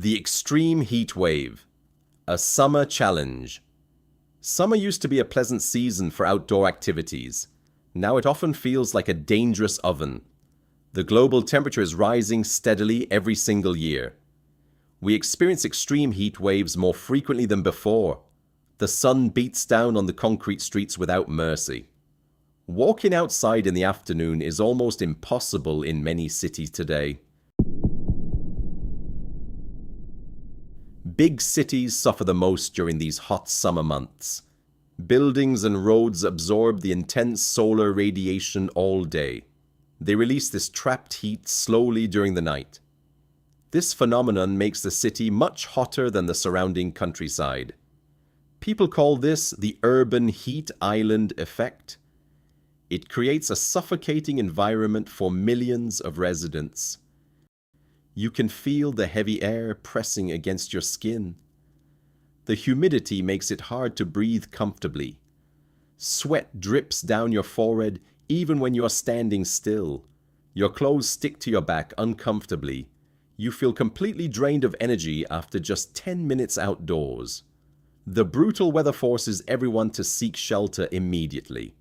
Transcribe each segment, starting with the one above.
The extreme heat wave. A summer challenge. Summer used to be a pleasant season for outdoor activities. Now it often feels like a dangerous oven. The global temperature is rising steadily every single year. We experience extreme heat waves more frequently than before. The sun beats down on the concrete streets without mercy. Walking outside in the afternoon is almost impossible in many cities today. Big cities suffer the most during these hot summer months. Buildings and roads absorb the intense solar radiation all day. They release this trapped heat slowly during the night. This phenomenon makes the city much hotter than the surrounding countryside. People call this the urban heat island effect. It creates a suffocating environment for millions of residents. You can feel the heavy air pressing against your skin. The humidity makes it hard to breathe comfortably. Sweat drips down your forehead even when you are standing still. Your clothes stick to your back uncomfortably. You feel completely drained of energy after just 10 minutes outdoors. The brutal weather forces everyone to seek shelter immediately.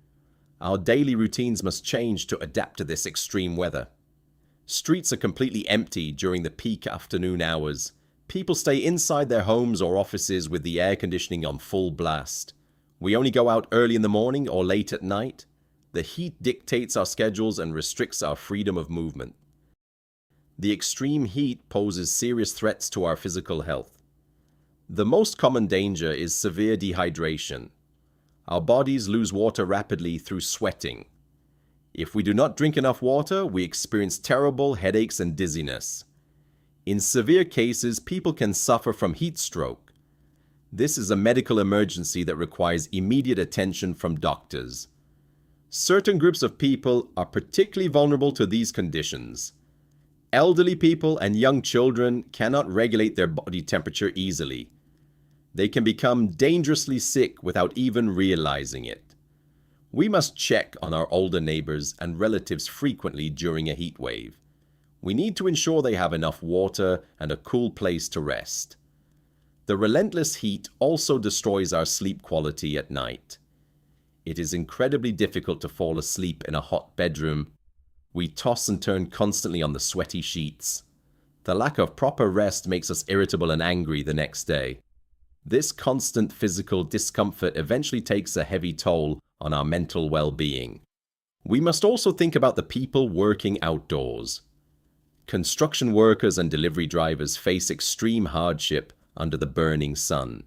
Our daily routines must change to adapt to this extreme weather. Streets are completely empty during the peak afternoon hours. People stay inside their homes or offices with the air conditioning on full blast. We only go out early in the morning or late at night. The heat dictates our schedules and restricts our freedom of movement. The extreme heat poses serious threats to our physical health. The most common danger is severe dehydration. Our bodies lose water rapidly through sweating. If we do not drink enough water, we experience terrible headaches and dizziness. In severe cases, people can suffer from heat stroke. This is a medical emergency that requires immediate attention from doctors. Certain groups of people are particularly vulnerable to these conditions. Elderly people and young children cannot regulate their body temperature easily. They can become dangerously sick without even realizing it. We must check on our older neighbors and relatives frequently during a heat wave. We need to ensure they have enough water and a cool place to rest. The relentless heat also destroys our sleep quality at night. It is incredibly difficult to fall asleep in a hot bedroom. We toss and turn constantly on the sweaty sheets. The lack of proper rest makes us irritable and angry the next day. This constant physical discomfort eventually takes a heavy toll on our mental well-being. We must also think about the people working outdoors. Construction workers and delivery drivers face extreme hardship under the burning sun.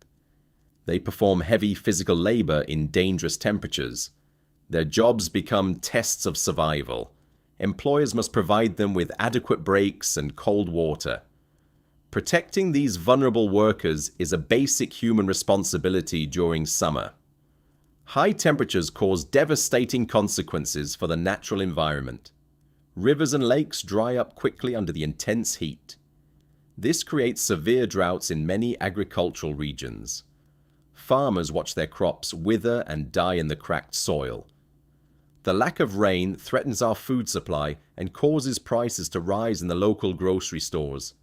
They perform heavy physical labor in dangerous temperatures. Their jobs become tests of survival. Employers must provide them with adequate breaks and cold water. Protecting these vulnerable workers is a basic human responsibility during summer. High temperatures cause devastating consequences for the natural environment. Rivers and lakes dry up quickly under the intense heat. This creates severe droughts in many agricultural regions. Farmers watch their crops wither and die in the cracked soil. The lack of rain threatens our food supply and causes prices to rise in the local grocery stores.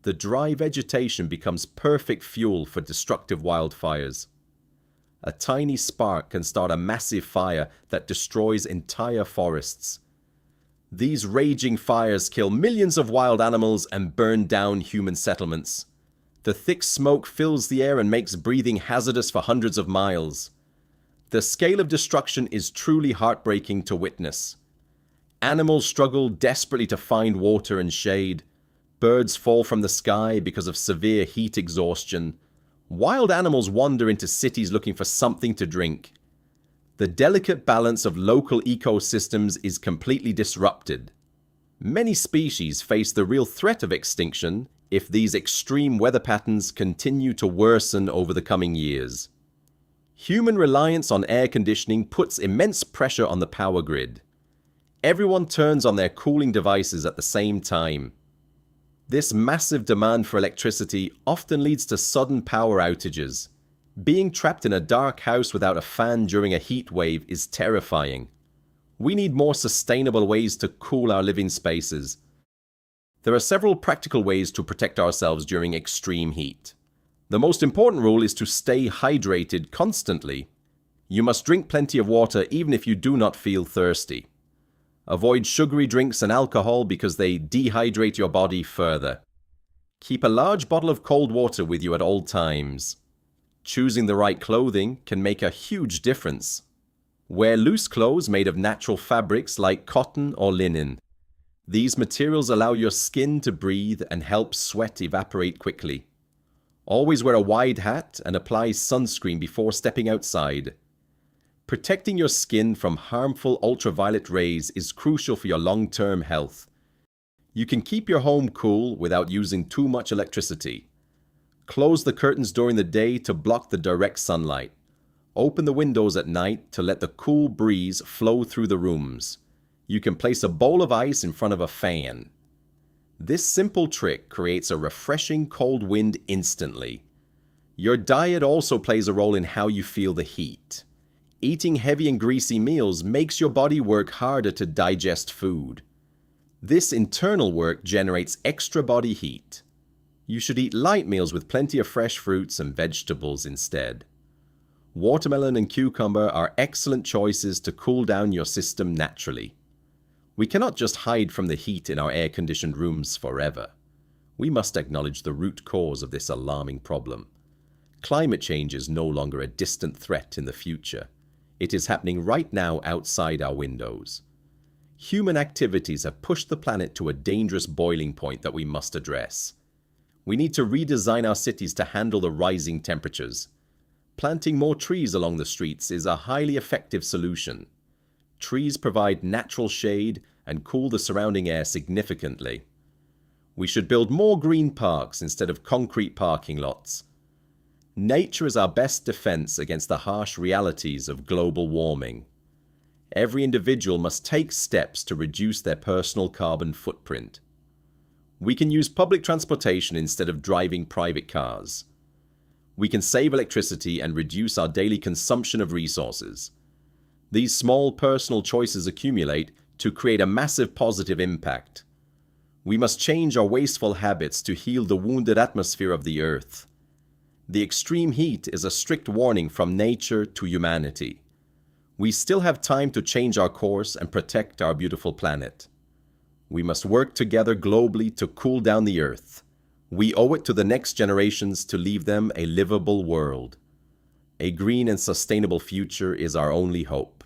The dry vegetation becomes perfect fuel for destructive wildfires. A tiny spark can start a massive fire that destroys entire forests. These raging fires kill millions of wild animals and burn down human settlements. The thick smoke fills the air and makes breathing hazardous for hundreds of miles. The scale of destruction is truly heartbreaking to witness. Animals struggle desperately to find water and shade. Birds fall from the sky because of severe heat exhaustion. Wild animals wander into cities looking for something to drink. The delicate balance of local ecosystems is completely disrupted. Many species face the real threat of extinction if these extreme weather patterns continue to worsen over the coming years. Human reliance on air conditioning puts immense pressure on the power grid. Everyone turns on their cooling devices at the same time. This massive demand for electricity often leads to sudden power outages. Being trapped in a dark house without a fan during a heat wave is terrifying. We need more sustainable ways to cool our living spaces. There are several practical ways to protect ourselves during extreme heat. The most important rule is to stay hydrated constantly. You must drink plenty of water even if you do not feel thirsty. Avoid sugary drinks and alcohol because they dehydrate your body further. Keep a large bottle of cold water with you at all times. Choosing the right clothing can make a huge difference. Wear loose clothes made of natural fabrics like cotton or linen. These materials allow your skin to breathe and help sweat evaporate quickly. Always wear a wide hat and apply sunscreen before stepping outside. Protecting your skin from harmful ultraviolet rays is crucial for your long-term health. You can keep your home cool without using too much electricity. Close the curtains during the day to block the direct sunlight. Open the windows at night to let the cool breeze flow through the rooms. You can place a bowl of ice in front of a fan. This simple trick creates a refreshing cold wind instantly. Your diet also plays a role in how you feel the heat. Eating heavy and greasy meals makes your body work harder to digest food. This internal work generates extra body heat. You should eat light meals with plenty of fresh fruits and vegetables instead. Watermelon and cucumber are excellent choices to cool down your system naturally. We cannot just hide from the heat in our air-conditioned rooms forever. We must acknowledge the root cause of this alarming problem. Climate change is no longer a distant threat in the future. It is happening right now outside our windows. Human activities have pushed the planet to a dangerous boiling point that we must address. We need to redesign our cities to handle the rising temperatures. Planting more trees along the streets is a highly effective solution. Trees provide natural shade and cool the surrounding air significantly. We should build more green parks instead of concrete parking lots. Nature is our best defense against the harsh realities of global warming. Every individual must take steps to reduce their personal carbon footprint. We can use public transportation instead of driving private cars. We can save electricity and reduce our daily consumption of resources. These small personal choices accumulate to create a massive positive impact. We must change our wasteful habits to heal the wounded atmosphere of the earth. The extreme heat is a strict warning from nature to humanity. We still have time to change our course and protect our beautiful planet. We must work together globally to cool down the earth. We owe it to the next generations to leave them a livable world. A green and sustainable future is our only hope.